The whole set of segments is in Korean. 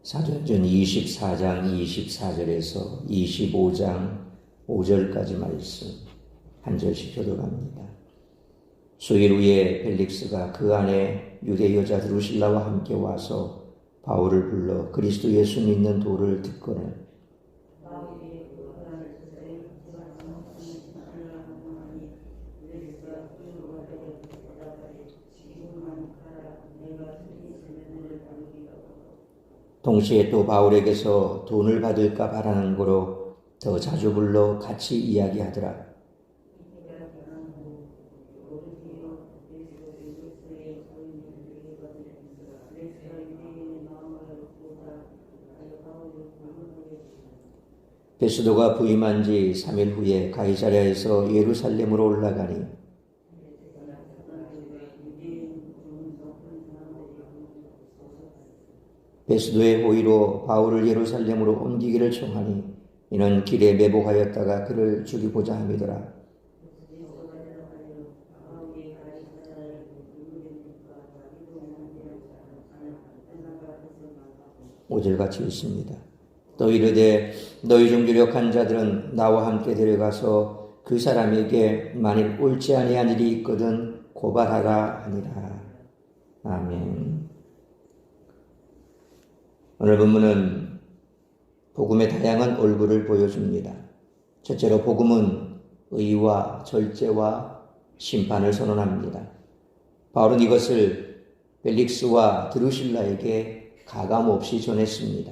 사도행전 24장 24절에서 25장 5절까지 말씀 한 절씩 교독합니다. 수일 후에 벨릭스가 그 안에 유대 여자 드루실라와 함께 와서 바울을 불러 그리스도 예수 믿는 도를 듣거늘 동시에 또 바울에게서 돈을 받을까 바라는 거로 더 자주 불러 같이 이야기하더라. 베스도가 부임한 지 3일 후에 가이사랴에서 예루살렘으로 올라가니 베스도의 호의로 바울을 예루살렘으로 옮기기를 청하니 이는 길에 매복하였다가 그를 죽이고자 함이더라. 5절같이 있습니다. 또 이르되 너희 중 유력한 자들은 나와 함께 데려가서 그 사람에게 만일 옳지 아니한 일이 있거든 고발하라 하니라. 아멘. 오늘 본문은 복음의 다양한 얼굴을 보여줍니다. 첫째로 복음은 의와 절제와 심판을 선언합니다. 바울은 이것을 벨릭스와 드루실라에게 가감없이 전했습니다.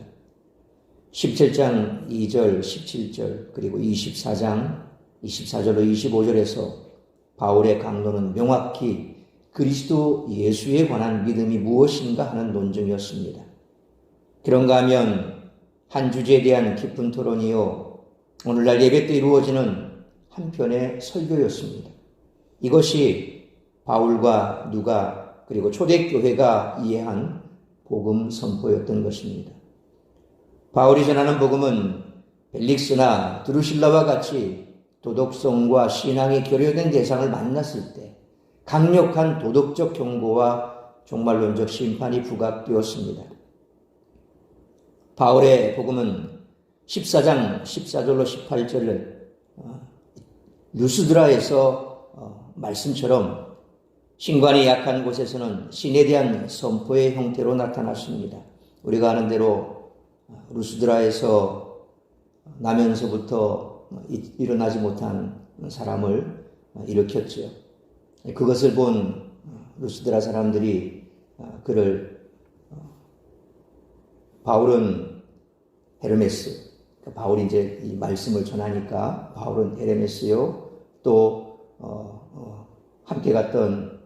17장 2절, 17절 그리고 24장 24절로 25절에서 바울의 강론은 명확히 그리스도 예수에 관한 믿음이 무엇인가 하는 논증이었습니다. 그런가 하면 한 주제에 대한 깊은 토론이요, 오늘날 예배 때 이루어지는 한편의 설교였습니다. 이것이 바울과 누가 그리고 초대교회가 이해한 복음 선포였던 것입니다. 바울이 전하는 복음은 벨릭스나 드루실라와 같이 도덕성과 신앙이 결여된 대상을 만났을 때 강력한 도덕적 경고와 종말론적 심판이 부각되었습니다. 바울의 복음은 14장 14절로 18절을 루스드라에서 말씀처럼 신관이 약한 곳에서는 신에 대한 선포의 형태로 나타났습니다. 우리가 아는 대로 루스드라에서 나면서부터 일어나지 못한 사람을 일으켰죠. 그것을 본 루스드라 사람들이 그를 바울은 헤르메스, 바울이 이제 이 말씀을 전하니까 바울은 헤르메스요, 또 함께 갔던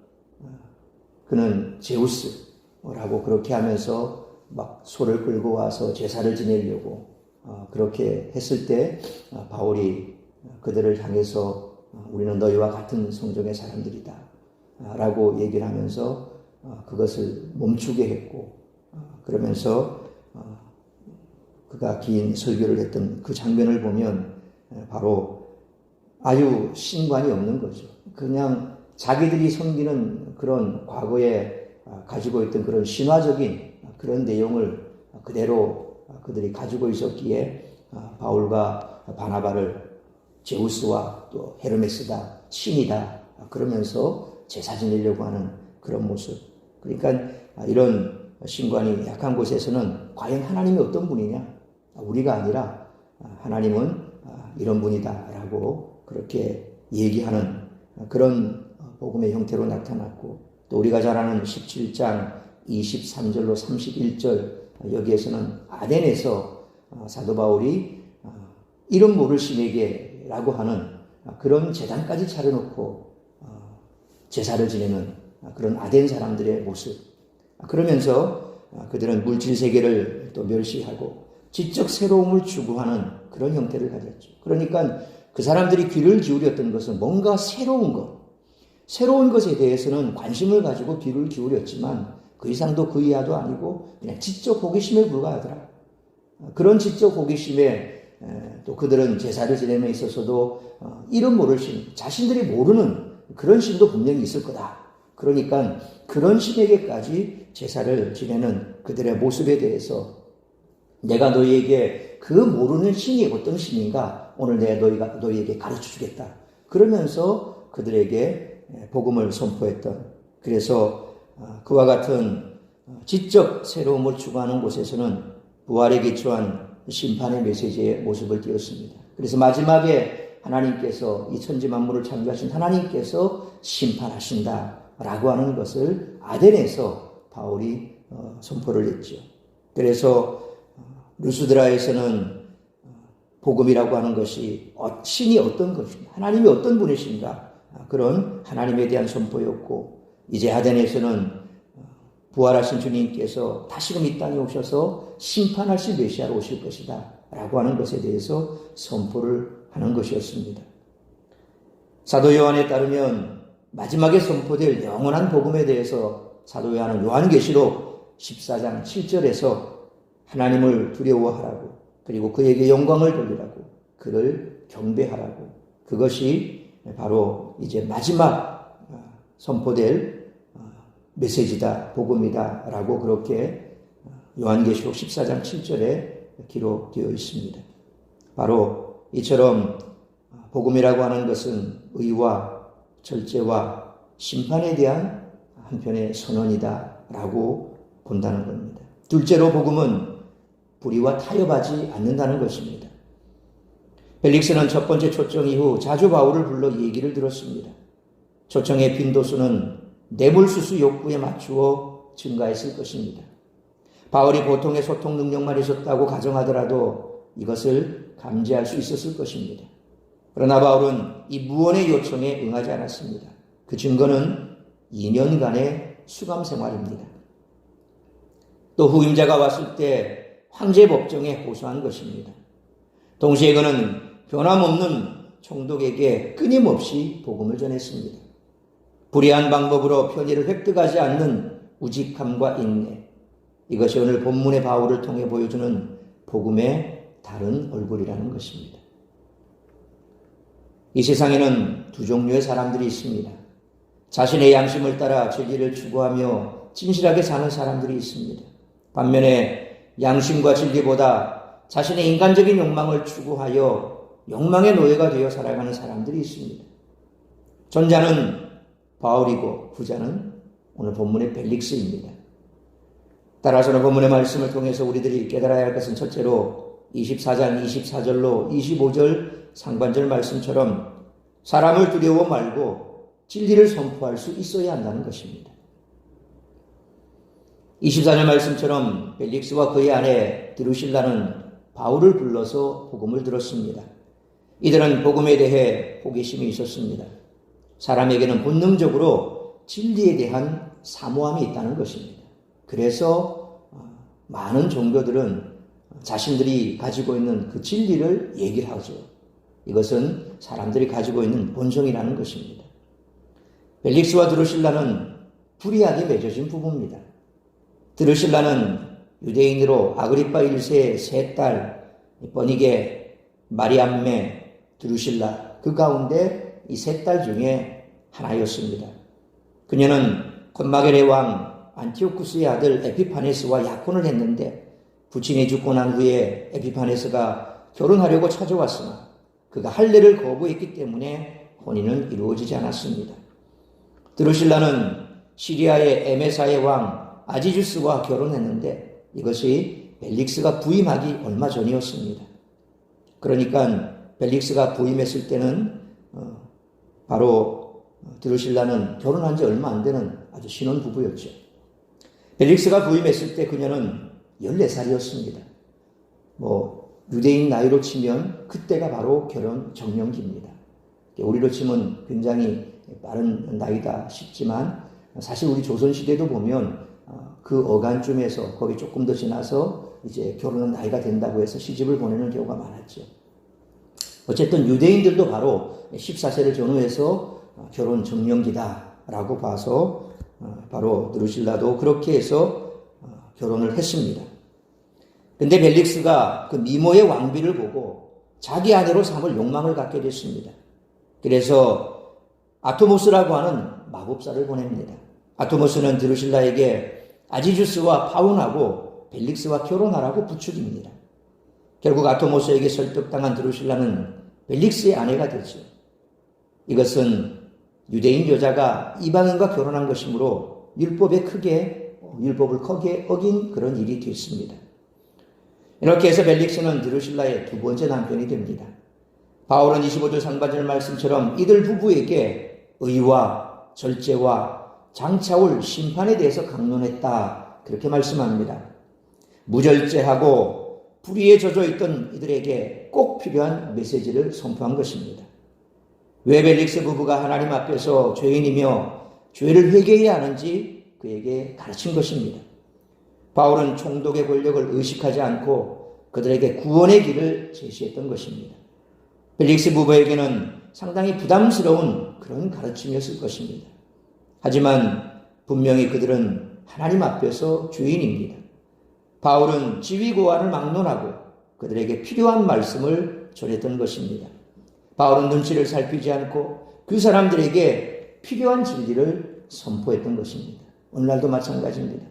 그는 제우스라고 그렇게 하면서 막 소를 끌고 와서 제사를 지내려고 그렇게 했을 때 바울이 그들을 향해서 우리는 너희와 같은 성종의 사람들이다 라고 얘기를 하면서 그것을 멈추게 했고, 그러면서 그가 긴 설교를 했던 그 장면을 보면 바로 아주 신관이 없는 거죠. 그냥 자기들이 섬기는 그런 과거에 가지고 있던 그런 신화적인 그런 내용을 그대로 그들이 가지고 있었기에 바울과 바나바를 제우스와 또 헤르메스다, 신이다 그러면서 제사 지내려고 하는 그런 모습. 그러니까 이런 신관이 약한 곳에서는 과연 하나님이 어떤 분이냐? 우리가 아니라 하나님은 이런 분이다 라고 그렇게 얘기하는 그런 복음의 형태로 나타났고, 또 우리가 잘 아는 17장 23절로 31절 여기에서는 아덴에서 사도 바울이 이름 모를 신에게 라고 하는 그런 제단까지 차려놓고 제사를 지내는 그런 아덴 사람들의 모습. 그러면서 그들은 물질 세계를 또 멸시하고 지적 새로움을 추구하는 그런 형태를 가졌죠. 그러니까 그 사람들이 귀를 기울였던 것은 뭔가 새로운 것, 새로운 것에 대해서는 관심을 가지고 귀를 기울였지만 그 이상도 그 이하도 아니고 그냥 지적 호기심에 불과하더라. 그런 지적 호기심에 또 그들은 제사를 지내는 데 있어서도 이름 모를 신, 자신들이 모르는 그런 신도 분명히 있을 거다. 그러니까 그런 신에게까지 제사를 지내는 그들의 모습에 대해서 내가 너희에게 그 모르는 신이 어떤 신인가 오늘 내가 너희에게 가르쳐 주겠다. 그러면서 그들에게 복음을 선포했던, 그래서 그와 같은 지적 새로움을 추구하는 곳에서는 부활에 기초한 심판의 메시지의 모습을 띄었습니다. 그래서 마지막에 하나님께서 이 천지 만물을 창조하신 하나님께서 심판하신다라고 하는 것을 아덴에서 바울이 선포를 했죠. 그래서 루스드라에서는 복음이라고 하는 것이 신이 어떤 것인가, 하나님이 어떤 분이신가, 그런 하나님에 대한 선포였고, 이제 아덴에서는 부활하신 주님께서 다시금 이 땅에 오셔서 심판하실 메시아로 오실 것이다 라고 하는 것에 대해서 선포를 하는 것이었습니다. 사도 요한에 따르면 마지막에 선포될 영원한 복음에 대해서 사도 요한은 요한계시록 14장 7절에서 하나님을 두려워하라고, 그리고 그에게 영광을 돌리라고, 그를 경배하라고, 그것이 바로 이제 마지막 선포될 메시지다, 복음이다 라고 그렇게 요한계시록 14장 7절에 기록되어 있습니다. 바로 이처럼 복음이라고 하는 것은 의와 절제와 심판에 대한 한편의 선언이다 라고 본다는 겁니다. 둘째로 복음은 불의와 타협하지 않는다는 것입니다. 벨릭스는 첫 번째 초청 이후 자주 바울을 불러 얘기를 들었습니다. 초청의 빈도수는 뇌물수수 욕구에 맞추어 증가했을 것입니다. 바울이 보통의 소통 능력만 있었다고 가정하더라도 이것을 감지할 수 있었을 것입니다. 그러나 바울은 이 무언의 요청에 응하지 않았습니다. 그 증거는 2년간의 수감 생활입니다. 또 후임자가 왔을 때 황제 법정에 호소한 것입니다. 동시에 그는 변함없는 총독에게 끊임없이 복음을 전했습니다. 불의한 방법으로 편의를 획득하지 않는 우직함과 인내, 이것이 오늘 본문의 바울을 통해 보여주는 복음의 다른 얼굴이라는 것입니다. 이 세상에는 두 종류의 사람들이 있습니다. 자신의 양심을 따라 진리를 추구하며 진실하게 사는 사람들이 있습니다. 반면에 양심과 진리보다 자신의 인간적인 욕망을 추구하여 욕망의 노예가 되어 살아가는 사람들이 있습니다. 전자는 바울이고 후자는 오늘 본문의 벨릭스입니다. 따라서는 본문의 말씀을 통해서 우리들이 깨달아야 할 것은 첫째로 24장 24절로 25절 상반절 말씀처럼 사람을 두려워 말고 진리를 선포할 수 있어야 한다는 것입니다. 24절 말씀처럼 벨릭스와 그의 아내 드루실라는 바울을 불러서 복음을 들었습니다. 이들은 복음에 대해 호기심이 있었습니다. 사람에게는 본능적으로 진리에 대한 사모함이 있다는 것입니다. 그래서 많은 종교들은 자신들이 가지고 있는 그 진리를 얘기를 하죠. 이것은 사람들이 가지고 있는 본성이라는 것입니다. 벨릭스와 드루실라는 불의하게 맺어진 부부입니다. 드루실라는 유대인으로 아그리파 1세의 세 딸 버니게, 마리암메, 드루실라, 그 가운데 이 세 딸 중에 하나였습니다. 그녀는 콘마게레 왕 안티오쿠스의 아들 에피파네스와 약혼을 했는데 부친이 죽고 난 후에 에피파네스가 결혼하려고 찾아왔으나 그가 할례를 거부했기 때문에 혼인은 이루어지지 않았습니다. 드루실라는 시리아의 에메사의 왕 아지주스와 결혼했는데 이것이 벨릭스가 부임하기 얼마 전이었습니다. 그러니까 벨릭스가 부임했을 때는 바로 드루실라는 결혼한 지 얼마 안 되는 아주 신혼부부였죠. 벨릭스가 부임했을 때 그녀는 14살이었습니다. 유대인 나이로 치면 그때가 바로 결혼 정년기입니다. 우리로 치면 굉장히 빠른 나이다 싶지만 사실 우리 조선시대도 보면 그 어간쯤에서 거기 조금 더 지나서 이제 결혼은 나이가 된다고 해서 시집을 보내는 경우가 많았죠. 어쨌든 유대인들도 바로 14세를 전후해서 결혼 정년기다라고 봐서 바로 드루실라도 그렇게 해서 결혼을 했습니다. 근데 벨릭스가 그 미모의 왕비를 보고 자기 아내로 삼을 욕망을 갖게 됐습니다. 그래서 아토모스라고 하는 마법사를 보냅니다. 아토모스는 드루실라에게 아지주스와 파혼하고 벨릭스와 결혼하라고 부추깁니다. 결국 아토모스에게 설득당한 드루실라는 벨릭스의 아내가 되죠. 이것은 유대인 여자가 이방인과 결혼한 것이므로 율법을 크게 어긴 그런 일이 됐습니다. 이렇게 해서 벨릭스는 드루실라의 두 번째 남편이 됩니다. 바울은 25절 상반절 말씀처럼 이들 부부에게 의와 절제와 장차올 심판에 대해서 강론했다, 그렇게 말씀합니다. 무절제하고 불의에 젖어 있던 이들에게 꼭 필요한 메시지를 선포한 것입니다. 왜 벨릭스 부부가 하나님 앞에서 죄인이며 죄를 회개해야 하는지 그에게 가르친 것입니다. 바울은 총독의 권력을 의식하지 않고 그들에게 구원의 길을 제시했던 것입니다. 벨릭스 부부에게는 상당히 부담스러운 그런 가르침이었을 것입니다. 하지만 분명히 그들은 하나님 앞에서 죄인입니다. 바울은 지위고하를 막론하고 그들에게 필요한 말씀을 전했던 것입니다. 바울은 눈치를 살피지 않고 그 사람들에게 필요한 진리를 선포했던 것입니다. 오늘날도 마찬가지입니다.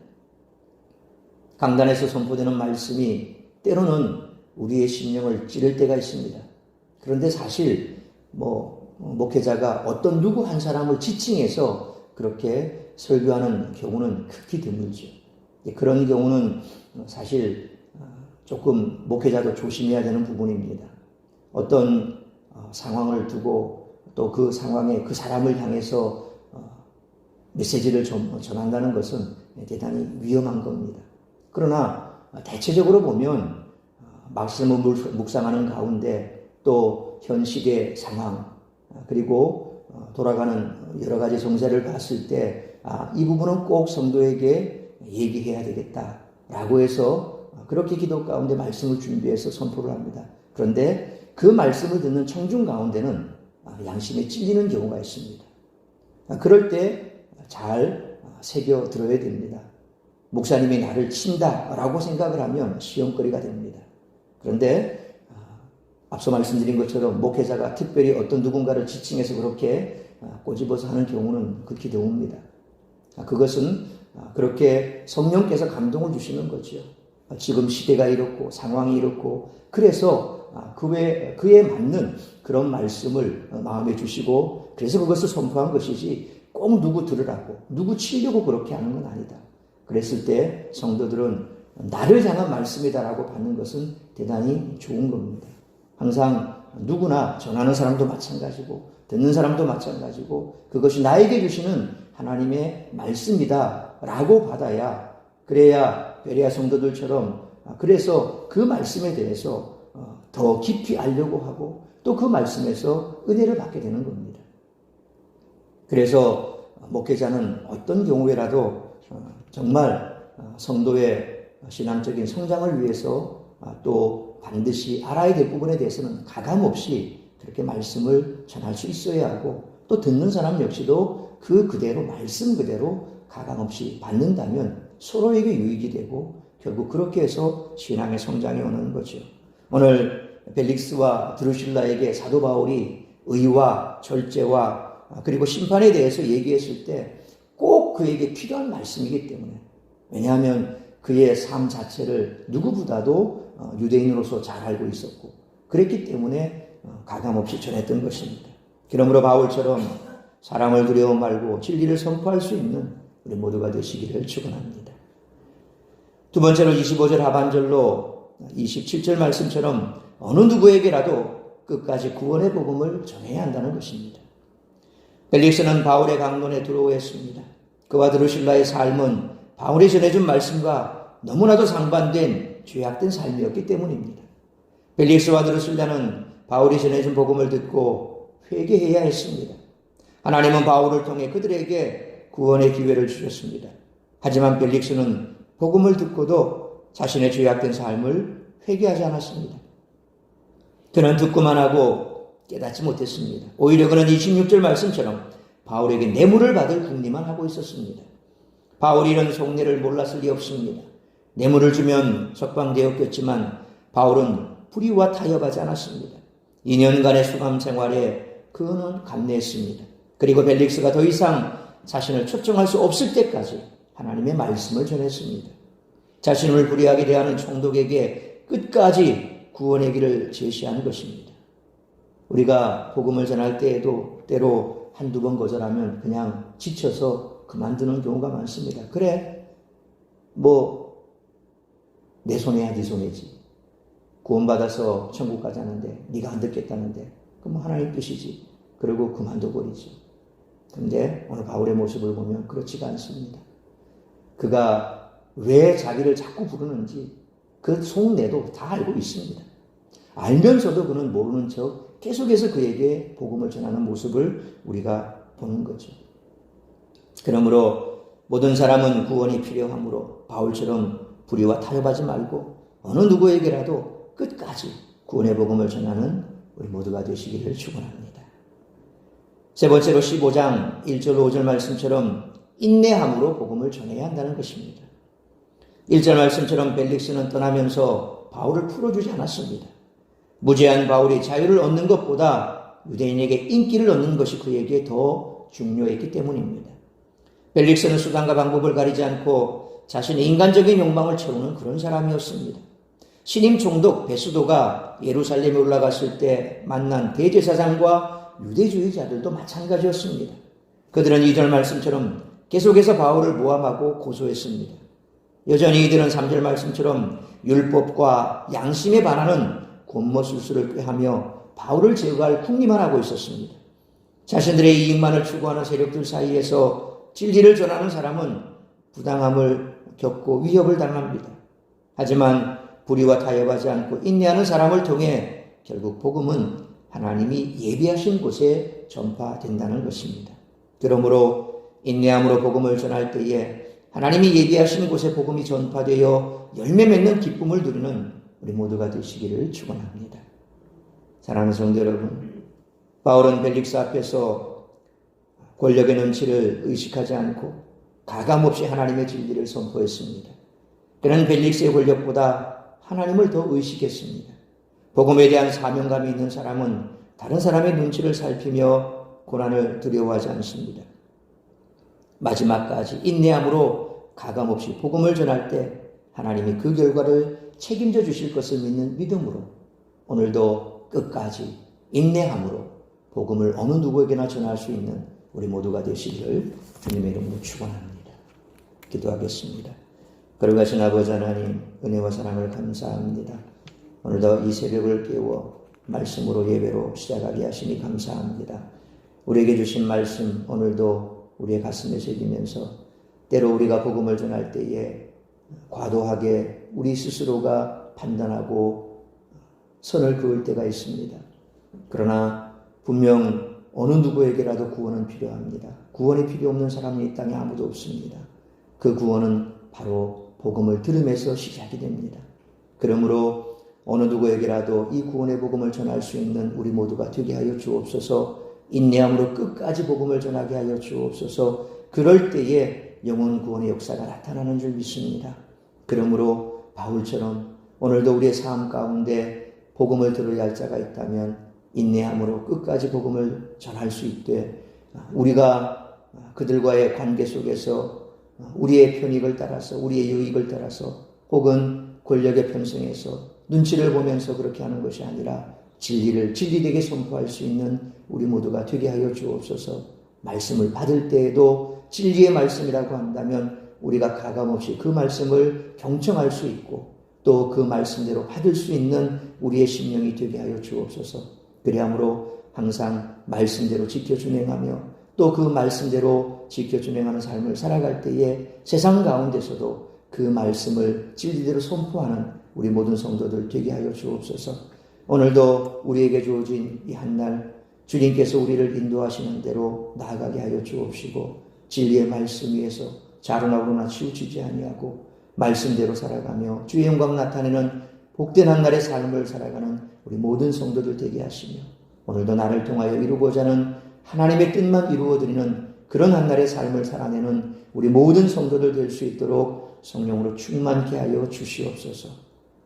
강단에서 선포되는 말씀이 때로는 우리의 심령을 찌를 때가 있습니다. 그런데 사실 목회자가 어떤 누구 한 사람을 지칭해서 그렇게 설교하는 경우는 극히 드물죠. 그런 경우는 사실 조금 목회자도 조심해야 되는 부분입니다. 어떤 상황을 두고 또 그 상황에 그 사람을 향해서 메시지를 전한다는 것은 대단히 위험한 겁니다. 그러나 대체적으로 보면 말씀을 묵상하는 가운데 또 현 시대 상황 그리고 돌아가는 여러 가지 정세를 봤을 때 이 부분은 꼭 성도에게 얘기해야 되겠다라고 해서 그렇게 기도 가운데 말씀을 준비해서 선포를 합니다. 그런데 그 말씀을 듣는 청중 가운데는 양심에 찔리는 경우가 있습니다. 그럴 때 잘 새겨 들어야 됩니다. 목사님이 나를 친다라고 생각을 하면 시험거리가 됩니다. 그런데 앞서 말씀드린 것처럼 목회자가 특별히 어떤 누군가를 지칭해서 그렇게 꼬집어서 하는 경우는 극히 드뭅니다. 그것은 그렇게 성령께서 감동을 주시는 거죠. 지금 시대가 이렇고 상황이 이렇고 그래서 그에 맞는 그런 말씀을 마음에 주시고 그래서 그것을 선포한 것이지 꼭 누구 들으라고 누구 치려고 그렇게 하는 건 아니다. 그랬을 때 성도들은 나를 향한 말씀이다라고 받는 것은 대단히 좋은 겁니다. 항상 누구나 전하는 사람도 마찬가지고 듣는 사람도 마찬가지고 그것이 나에게 주시는 하나님의 말씀이다라고 받아야 그래야 베레아 성도들처럼 그래서 그 말씀에 대해서 더 깊이 알려고 하고 또 그 말씀에서 은혜를 받게 되는 겁니다. 그래서 목회자는 어떤 경우에라도 정말 성도의 신앙적인 성장을 위해서 또 반드시 알아야 될 부분에 대해서는 가감없이 그렇게 말씀을 전할 수 있어야 하고 또 듣는 사람 역시도 그대로 말씀 그대로 가감없이 받는다면 서로에게 유익이 되고 결국 그렇게 해서 신앙의 성장이 오는 거죠. 오늘 벨릭스와 드루실라에게 사도 바울이 의와 절제와 그리고 심판에 대해서 얘기했을 때 꼭 그에게 필요한 말씀이기 때문에 왜냐하면 그의 삶 자체를 누구보다도 유대인으로서 잘 알고 있었고 그랬기 때문에 가감없이 전했던 것입니다. 그러므로 바울처럼 사람을 두려워 말고 진리를 선포할 수 있는 우리 모두가 되시기를 축원합니다. 두 번째로 25절 하반절로 27절 말씀처럼 어느 누구에게라도 끝까지 구원의 복음을 전해야 한다는 것입니다. 벨릭스는 바울의 강론에 두려워했습니다. 그와 드루실라의 삶은 바울이 전해준 말씀과 너무나도 상반된 죄악된 삶이었기 때문입니다. 벨릭스와 드루실라는 바울이 전해준 복음을 듣고 회개해야 했습니다. 하나님은 바울을 통해 그들에게 구원의 기회를 주셨습니다. 하지만 벨릭스는 복음을 듣고도 자신의 죄악된 삶을 회개하지 않았습니다. 그는 듣고만 하고 깨닫지 못했습니다. 오히려 그는 26절 말씀처럼 바울에게 뇌물을 받을 궁리만 하고 있었습니다. 바울이 이런 속내를 몰랐을 리 없습니다. 뇌물을 주면 석방되었겠지만 바울은 불의와 타협하지 않았습니다. 2년간의 수감 생활에 그는 감내했습니다. 그리고 벨릭스가 더 이상 자신을 초청할 수 없을 때까지 하나님의 말씀을 전했습니다. 자신을 불의하게 대하는 총독에게 끝까지 구원의 길을 제시하는 것입니다. 우리가 복음을 전할 때에도 때로 한두 번 거절하면 그냥 지쳐서 그만두는 경우가 많습니다. 그래, 내 손해야 네 손해지. 구원받아서 천국 가자는데 네가 안 듣겠다는데 그럼 하나님 뜻이지. 그리고 그만둬버리죠. 그런데 오늘 바울의 모습을 보면 그렇지가 않습니다. 그가 왜 자기를 자꾸 부르는지 그 속내도 다 알고 있습니다. 알면서도 그는 모르는 척 계속해서 그에게 복음을 전하는 모습을 우리가 보는 거죠. 그러므로 모든 사람은 구원이 필요하므로 바울처럼 불의와 타협하지 말고 어느 누구에게라도 끝까지 구원의 복음을 전하는 우리 모두가 되시기를 축원합니다. 세 번째로 15장 1절 5절 말씀처럼 인내함으로 복음을 전해야 한다는 것입니다. 1절 말씀처럼 벨릭스는 떠나면서 바울을 풀어주지 않았습니다. 무죄한 바울이 자유를 얻는 것보다 유대인에게 인기를 얻는 것이 그에게 더 중요했기 때문입니다. 벨릭스는 수단과 방법을 가리지 않고 자신의 인간적인 욕망을 채우는 그런 사람이었습니다. 신임 총독 베스도가 예루살렘에 올라갔을 때 만난 대제사장과 유대주의자들도 마찬가지였습니다. 그들은 2절 말씀처럼 계속해서 바울을 모함하고 고소했습니다. 여전히 이들은 3절 말씀처럼 율법과 양심에 반하는 곤모술수를 꾀하며 바울을 제거할 궁리만 하고 있었습니다. 자신들의 이익만을 추구하는 세력들 사이에서 진리를 전하는 사람은 부당함을 겪고 위협을 당합니다. 하지만 불의와 타협하지 않고 인내하는 사람을 통해 결국 복음은 하나님이 예비하신 곳에 전파된다는 것입니다. 그러므로 인내함으로 복음을 전할 때에 하나님이 예비하신 곳에 복음이 전파되어 열매 맺는 기쁨을 누리는 우리 모두가 되시기를 축원합니다. 사랑하는 성도 여러분, 바울은 벨릭스 앞에서 권력의 눈치를 의식하지 않고 가감없이 하나님의 진리를 선포했습니다. 그는 벨릭스의 권력보다 하나님을 더 의식했습니다. 복음에 대한 사명감이 있는 사람은 다른 사람의 눈치를 살피며 고난을 두려워하지 않습니다. 마지막까지 인내함으로 가감없이 복음을 전할 때 하나님이 그 결과를 책임져 주실 것을 믿는 믿음으로 오늘도 끝까지 인내함으로 복음을 어느 누구에게나 전할 수 있는 우리 모두가 되시기를 주님의 이름으로 축원합니다. 기도하겠습니다. 거룩하신 아버지 하나님, 은혜와 사랑을 감사합니다. 오늘도 이 새벽을 깨워 말씀으로 예배로 시작하게 하시니 감사합니다. 우리에게 주신 말씀 오늘도 우리의 가슴에 새기면서 때로 우리가 복음을 전할 때에 과도하게 우리 스스로가 판단하고 선을 그을 때가 있습니다. 그러나 분명 어느 누구에게라도 구원은 필요합니다. 구원이 필요 없는 사람이 이 땅에 아무도 없습니다. 그 구원은 바로 복음을 들음에서 시작이 됩니다. 그러므로 어느 누구에게라도 이 구원의 복음을 전할 수 있는 우리 모두가 되게 하여 주옵소서. 인내함으로 끝까지 복음을 전하게 하여 주옵소서. 그럴 때에 영혼 구원의 역사가 나타나는 줄 믿습니다. 그러므로 바울처럼 오늘도 우리의 삶 가운데 복음을 들어야 할 자가 있다면 인내함으로 끝까지 복음을 전할 수 있되 우리가 그들과의 관계 속에서 우리의 편익을 따라서 우리의 유익을 따라서 혹은 권력의 편성에서 눈치를 보면서 그렇게 하는 것이 아니라 진리를 진리되게 선포할 수 있는 우리 모두가 되게 하여 주옵소서. 말씀을 받을 때에도 진리의 말씀이라고 한다면 우리가 가감없이 그 말씀을 경청할 수 있고 또 그 말씀대로 받을 수 있는 우리의 심령이 되게 하여 주옵소서. 그리함으로 항상 말씀대로 지켜 준행하며 또 그 말씀대로 지켜 준행하는 삶을 살아갈 때에 세상 가운데서도 그 말씀을 진리대로 선포하는 우리 모든 성도들 되게 하여 주옵소서. 오늘도 우리에게 주어진 이 한날 주님께서 우리를 인도하시는 대로 나아가게 하여 주옵시고 진리의 말씀 위에서 자로나 우로나 치우치지 아니하고 말씀대로 살아가며 주의 영광 나타내는 복된 한날의 삶을 살아가는 우리 모든 성도들 되게 하시며 오늘도 나를 통하여 이루고자 하는 하나님의 뜻만 이루어드리는 그런 한날의 삶을 살아내는 우리 모든 성도들 될 수 있도록 성령으로 충만케 하여 주시옵소서.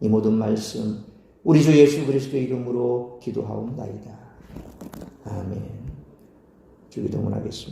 이 모든 말씀 우리 주 예수 그리스도의 이름으로 기도하옵나이다. 아멘. 주기도문하겠습니다.